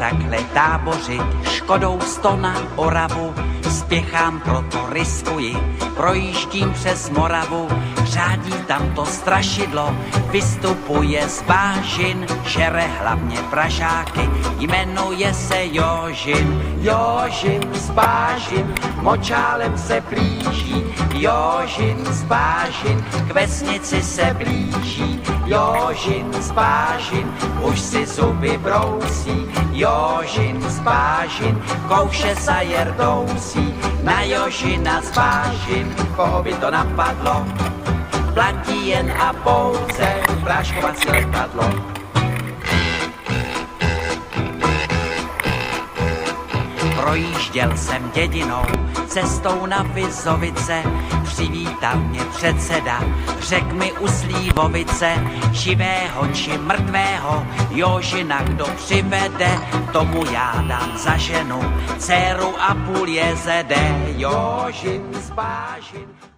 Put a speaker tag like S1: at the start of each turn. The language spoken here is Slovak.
S1: takhle tábořit, škodou 100 na Oravu, spěchám, proto riskuji, projíždím přes Moravu, řádí tam to strašidlo, vystupuje z bážin, žere hlavně pražáky, jmenuje se Jožin. Jožin z bážin, močálem se blíží, Jožin z bážin, k vesnici se blíží, Jožin z bážin, už si zuby brousí, Jožin z bážin, kouše sajer dousí, na Jožina z bážin, koho by to napadlo, platí jen a pouze práškovací letadlo. Projížděl jsem dědinou, cestou na Vizovice, přivítal mě předseda, řek mi u Slívovice, živého či mrtvého, Jožina kdo přivede, tomu já dám za ženu, dceru a půl jezede, Jožin z bážin.